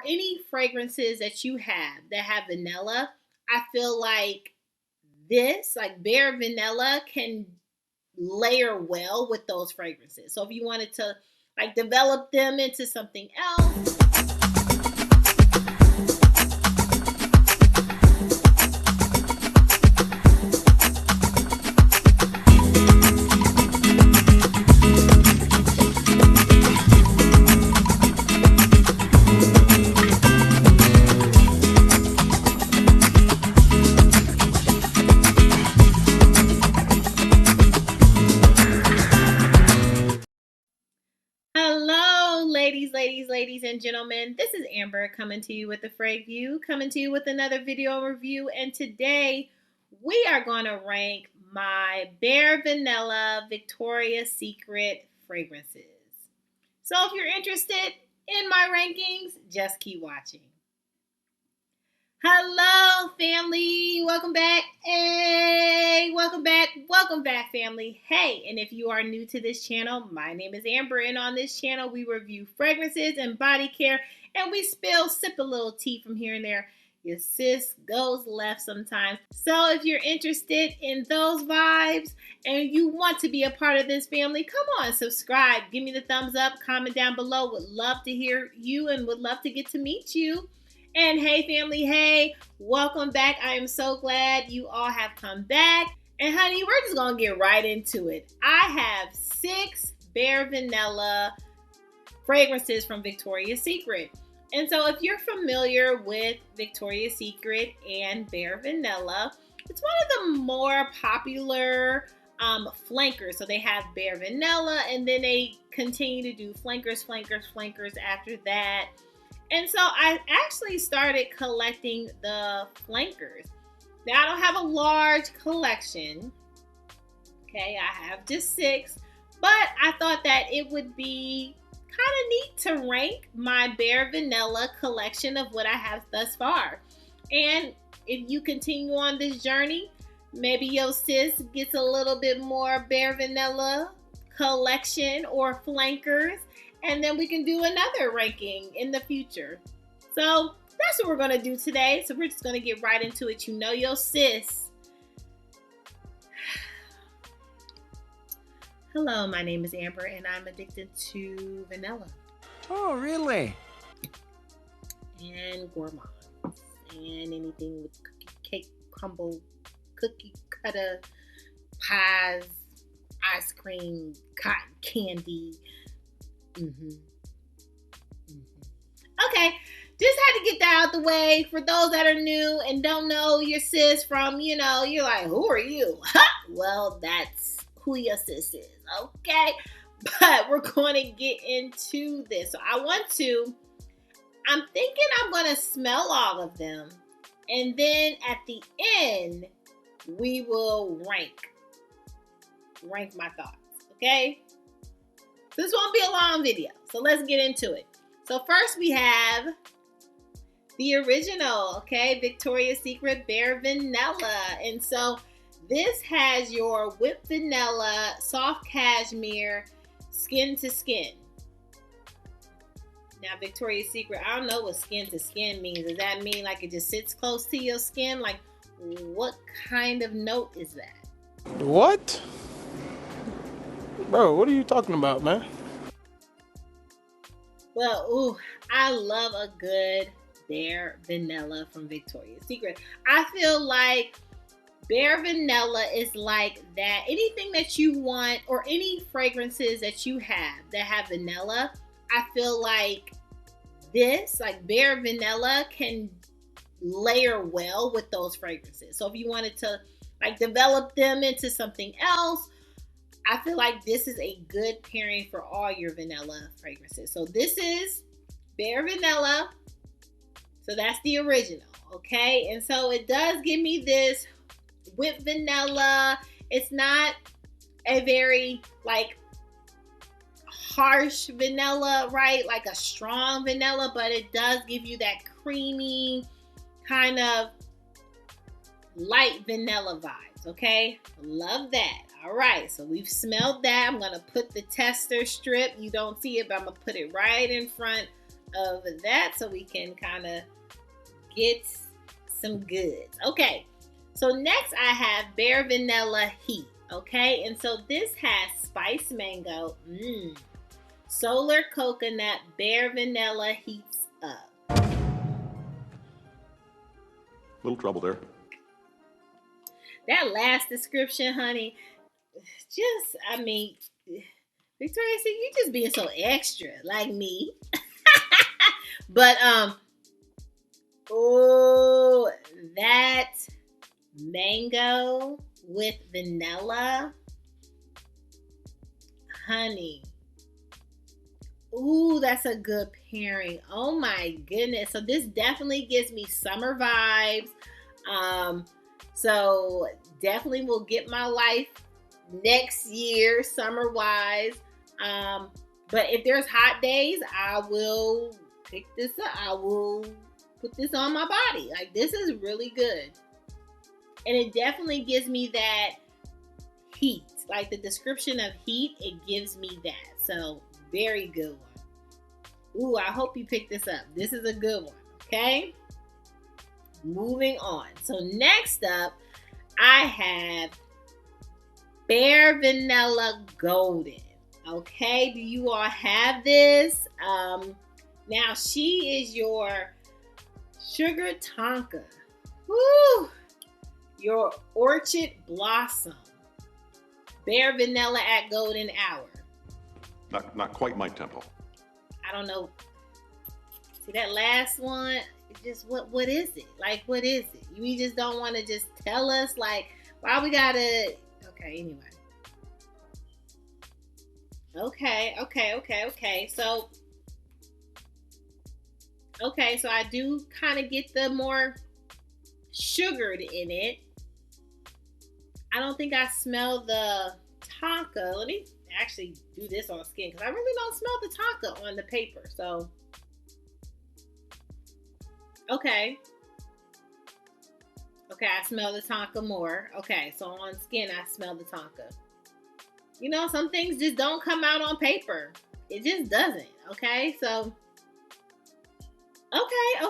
or any fragrances that you have that have vanilla, I feel like this, like bare vanilla, can layer well with those fragrances. So if you wanted to like develop them into something else. Hello, ladies and gentlemen. This is Amber coming to you with the Frag View, coming to you with another video review. And today we are going to rank my Bare Vanilla Victoria's Secret fragrances. So if you're interested in my rankings, just keep watching. Hello, family. Welcome back. Hey, welcome back, family. Hey, and if you are new to this channel, my name is Amber, and on this channel, we review fragrances and body care, and we sip a little tea from here and there. Your sis goes left sometimes. So if you're interested in those vibes and you want to be a part of this family, come on, subscribe. Give me the thumbs up, comment down below. Would love to hear you and would love to get to meet you. And hey family, hey, welcome back. I am so glad you all have come back. And honey, we're just gonna get right into it. I have 6 Bare Vanilla fragrances from Victoria's Secret. And so if you're familiar with Victoria's Secret and Bare Vanilla, it's one of the more popular flankers. So they have Bare Vanilla and then they continue to do flankers after that. And so I actually started collecting the flankers. Now I don't have a large collection. Okay, I have just 6, but I thought that it would be kind of neat to rank my Bare Vanilla collection of what I have thus far. And if you continue on this journey, maybe your sis gets a little bit more Bare Vanilla collection or flankers, and then we can do another ranking in the future. So that's what we're going to do today. So we're just going to get right into it. You know your sis. Hello, my name is Amber, and I'm addicted to vanilla. Oh, really? And gourmands. And anything with cookie, cake, crumble, cookie cutter, pies, ice cream, cotton candy. Okay, just had to get that out the way. For those that are new and don't know your sis from, you're like, who are you? Well, that's who your sis is, okay? But we're going to get into this. So I'm thinking I'm going to smell all of them. And then at the end, we will rank my thoughts, okay? This won't be a long video, so let's get into it. So first we have the original, okay, Victoria's Secret Bare Vanilla. And so this has your whipped vanilla, soft cashmere, skin to skin. Now Victoria's Secret, I don't know what skin to skin means. Does that mean like it just sits close to your skin? Like what kind of note is that? What? Bro, what are you talking about, man? Well, ooh, I love a good Bare Vanilla from Victoria's Secret. I feel like Bare Vanilla is like that. Anything that you want or any fragrances that you have that have vanilla, I feel like this, like Bare Vanilla, can layer well with those fragrances. So if you wanted to like develop them into something else, I feel like this is a good pairing for all your vanilla fragrances. So this is Bare Vanilla. So that's the original, okay? And so it does give me this whipped vanilla. It's not a very like harsh vanilla, right? Like a strong vanilla, but it does give you that creamy kind of light vanilla vibes, okay? Love that. All right, so we've smelled that. I'm gonna put the tester strip. You don't see it, but I'm gonna put it right in front of that so we can kind of get some goods. Okay, so next I have Bare Vanilla Heat. Okay, and so this has spice mango, solar coconut, bare vanilla heats up. Little trouble there. That last description, honey, just, I mean, Victoria, see, you just being so extra, like me. But, oh, that mango with vanilla, honey. Ooh, that's a good pairing. Oh my goodness. So this definitely gives me summer vibes. So definitely will get my life next year, summer wise. But if there's hot days, I will pick this up. I will put this on my body. Like, this is really good. And it definitely gives me that heat. Like the description of heat, it gives me that. So very good one. Ooh, I hope you pick this up. This is a good one. Okay. Moving on. So next up, I have Bare Vanilla Golden. Okay. Do you all have this? Now she is your Sugar Tonka. Woo! Your Orchid Blossom. Bare Vanilla at Golden Hour. Not quite my tempo. I don't know. See that last one? It's just what is it? Like, what is it? You just don't want to just tell us, like, why we gotta. Okay, anyway. Okay. So I do kind of get the more sugared in it. I don't think I smell the tonka. Let me actually do this on skin because I really don't smell the tonka on the paper. So, okay, I smell the tonka more. Okay, so on skin, I smell the tonka. You know, some things just don't come out on paper. It just doesn't. Okay, so, okay.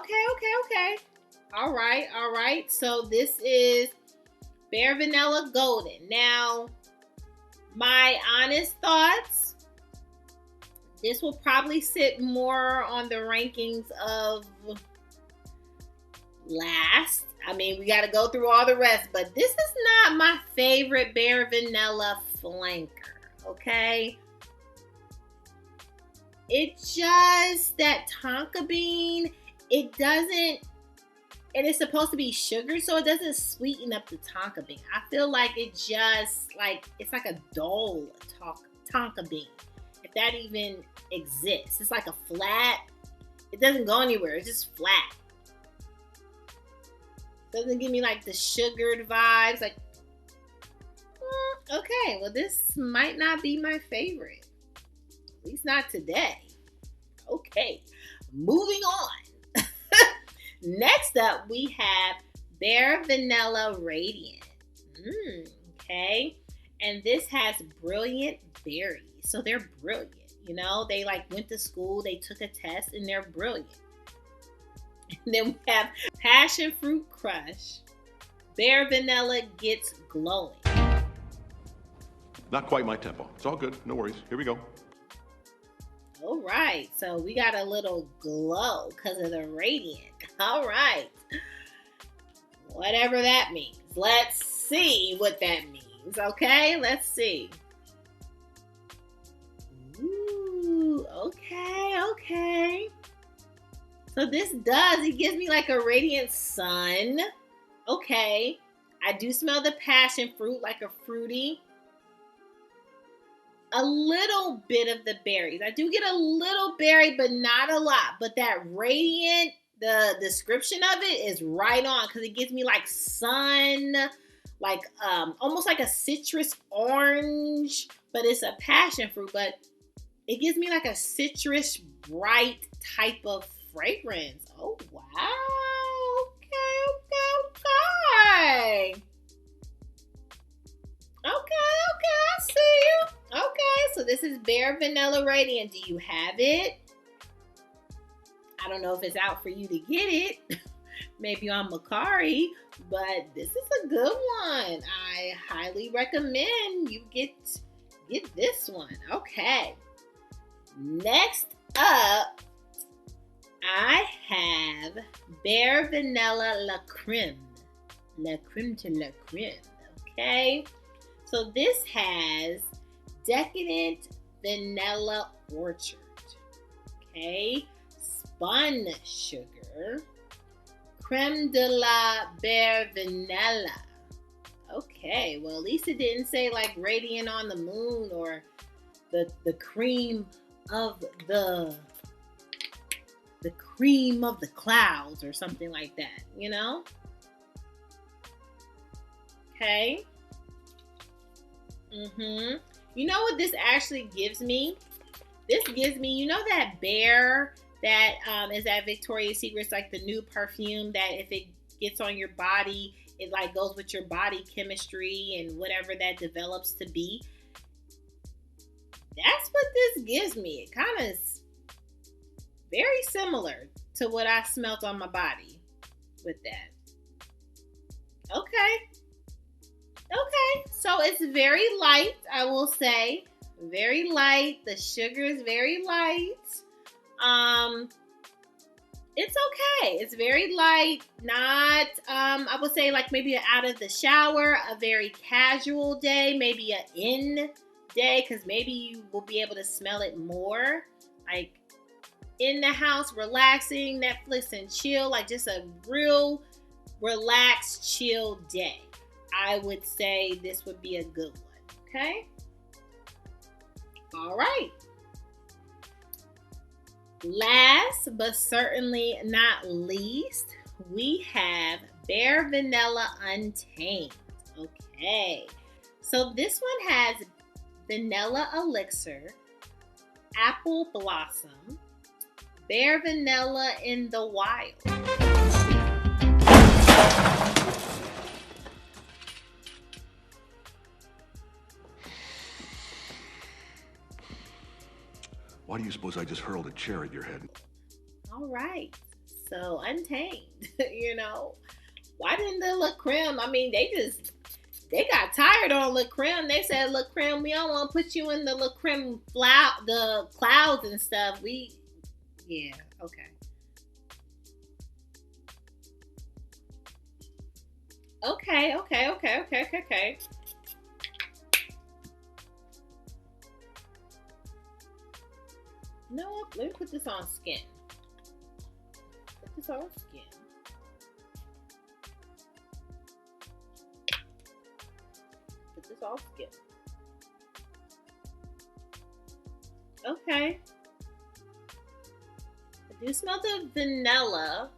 All right. So this is Bare Vanilla Golden. Now, my honest thoughts, this will probably sit more on the rankings of last. I mean, we got to go through all the rest, but this is not my favorite Bare Vanilla flanker, okay? It's just that tonka bean, it doesn't, and it's supposed to be sugar, so it doesn't sweeten up the tonka bean. I feel like it just, like, it's like a dull tonka bean, if that even exists. It's like a flat, it doesn't go anywhere, it's just flat. Doesn't give me like the sugared vibes, like, okay, well, this might not be my favorite. At least not today. Okay, moving on. Next up, we have Bare Vanilla Radiant. Okay, and this has brilliant berries. So they're brilliant. You know, they like went to school, they took a test, and they're brilliant. And then we have Passion Fruit Crush. Bare Vanilla Gets Glowing. Not quite my tempo. It's all good. No worries. Here we go. All right. So we got a little glow because of the radiant. All right. Whatever that means. Let's see what that means. Okay. Let's see. Ooh. Okay. So this it gives me like a radiant sun. Okay. I do smell the passion fruit, like a fruity. A little bit of the berries. I do get a little berry, but not a lot. But that radiant, the description of it is right on because it gives me like sun, like almost like a citrus orange, but it's a passion fruit. But it gives me like a citrus bright type of fragrance. Oh wow. Okay, I see you. Okay, so this is Bare Vanilla Radiant. Do you have it? I don't know if it's out for you to get it. Maybe on Macari, but this is a good one. I highly recommend you get this one. Okay. Next up, I have Bare Vanilla La Creme. La Creme to La Creme. Okay. So this has Decadent Vanilla Orchard. Okay. Spun sugar. Creme de la Bare Vanilla. Okay, well, at least it didn't say like Radiant on the Moon or the cream of the cream of the clouds or something like that, you know? Okay. You know what this actually gives me? This gives me, you know that Bare that is at Victoria's Secret's like the new perfume that if it gets on your body, it like goes with your body chemistry and whatever that develops to be. That's what this gives me. It kind of is very similar to what I smelt on my body with that. Okay. So it's very light, I will say. Very light. The sugar is very light. It's okay. It's very light, not, I would say like maybe out of the shower, a very casual day, maybe an in day, because maybe you will be able to smell it more, like in the house, relaxing, Netflix and chill, like just a real relaxed, chill day. I would say this would be a good one, okay? All right. Last but certainly not least, we have Bare Vanilla Untamed. Okay, so this one has Vanilla Elixir, Apple Blossom, Bare Vanilla in the Wild. Why do you suppose I just hurled a chair at your head? All right, so Untamed, you know, why didn't the La Creme? I mean, they got tired on La Creme. They said, La Creme, we don't want to put you in the La Creme the clouds and stuff. Yeah, okay. Okay. No, let me put this on skin. Put this on skin. Put this on skin. Okay. I do smell the vanilla.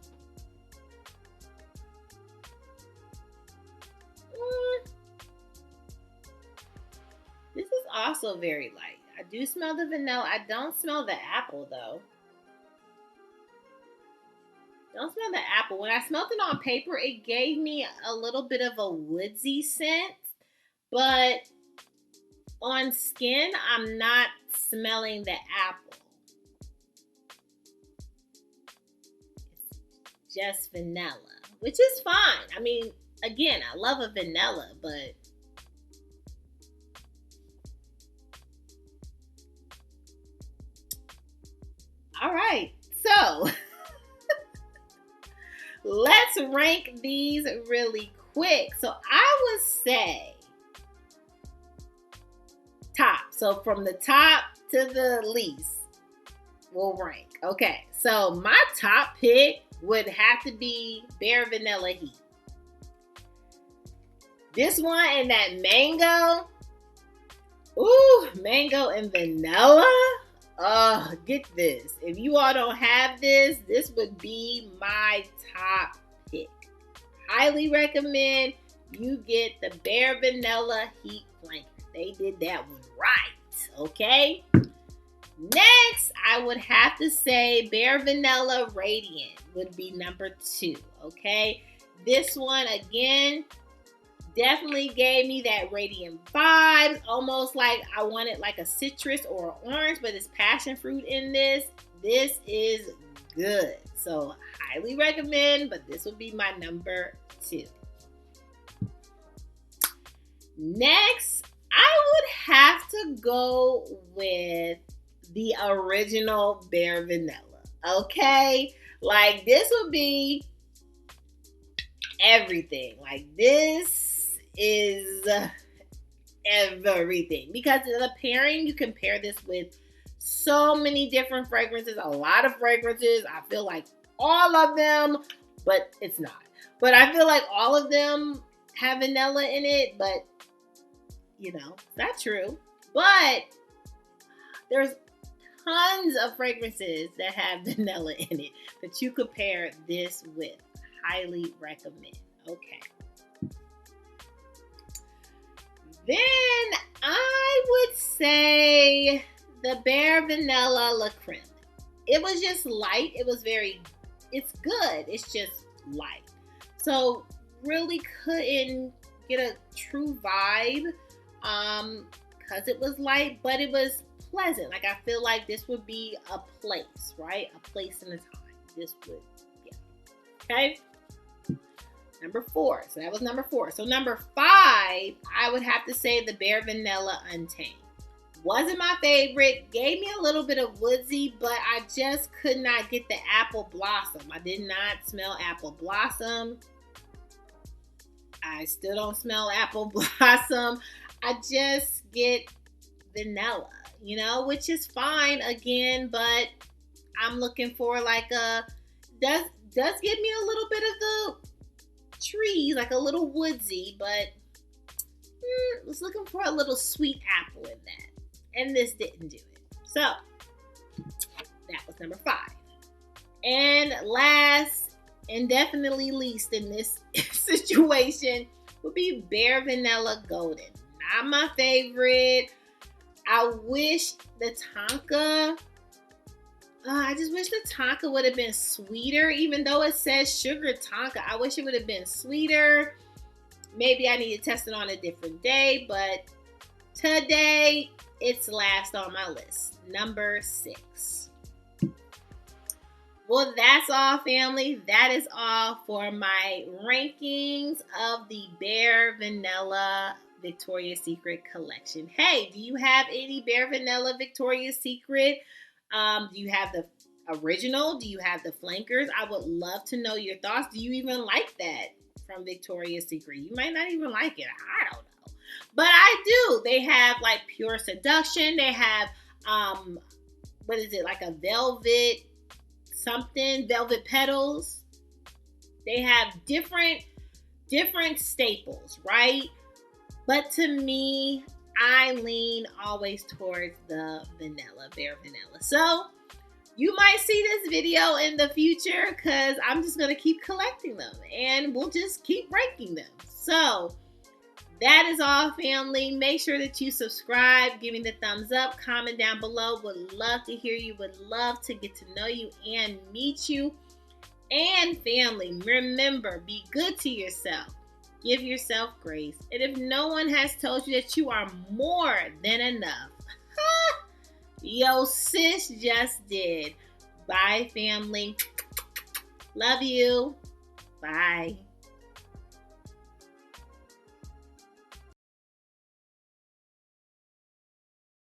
This is also very light. I do smell the vanilla. I don't smell the apple though. Don't smell the apple. When I smelled it on paper, it gave me a little bit of a woodsy scent, but on skin, I'm not smelling the apple. It's just vanilla, which is fine. I mean, again, I love a vanilla, but all right, so let's rank these really quick. So I would say top. So from the top to the least, we'll rank. Okay, so my top pick would have to be Bare Vanilla Heat. This one and that mango. Ooh, mango and vanilla. Oh, get this. If you all don't have this, this would be my top pick. Highly recommend you get the Bare Vanilla Heat Blanket. They did that one right, okay? Next, I would have to say Bare Vanilla Radiant would be number 2, okay? This one, again, definitely gave me that radiant vibes, almost like I wanted like a citrus or an orange, but it's passion fruit in this. This is good. So highly recommend, but this would be my number 2. Next, I would have to go with the original Bare Vanilla. Okay? Like, this would be everything. Like, this is everything. Because the pairing, you can pair this with so many different fragrances, a lot of fragrances. I feel like all of them, but it's not. But I feel like all of them have vanilla in it, but it's not true. But there's tons of fragrances that have vanilla in it that you could pair this with. Highly recommend. Okay. Then I would say the Bare Vanilla La Creme. It was just light. It's good. It's just light. So really couldn't get a true vibe because it was light, but it was pleasant. Like, I feel like this would be a place, right? A place and a time. This would, yeah. Okay. Number 4. So that was number 4. So number 5, I would have to say the Bare Vanilla Untamed. Wasn't my favorite. Gave me a little bit of woodsy, but I just could not get the apple blossom. I did not smell apple blossom. I still don't smell apple blossom. I just get vanilla, which is fine again, but I'm looking for like does give me a little bit of the trees, like a little woodsy, but was looking for a little sweet apple in that. And this didn't do it. So that was number 5. And last and definitely least in this situation would be Bare Vanilla Golden. Not my favorite. I wish the Tonka, I just wish the Tonka would have been sweeter, even though it says sugar Tonka. I wish it would have been sweeter. Maybe I need to test it on a different day, but today it's last on my list. Number 6. Well, that's all, family. That is all for my rankings of the Bare Vanilla Victoria's Secret collection. Hey, do you have any Bare Vanilla Victoria's Secret? Do you have the original? Do you have the flankers? I would love to know your thoughts. Do you even like that from Victoria's Secret? You might not even like it. I don't know. But I do. They have like Pure Seduction. They have, what is it? Like a velvet something, velvet petals. They have different staples, right? But to me, I lean always towards the vanilla, Bare Vanilla. So you might see this video in the future because I'm just going to keep collecting them and we'll just keep ranking them. So that is all, family. Make sure that you subscribe, give me the thumbs up, comment down below. Would love to hear you, would love to get to know you and meet you. And family, remember, be good to yourself. Give yourself grace. And if no one has told you that you are more than enough, yo sis just did. Bye, family. Love you. Bye.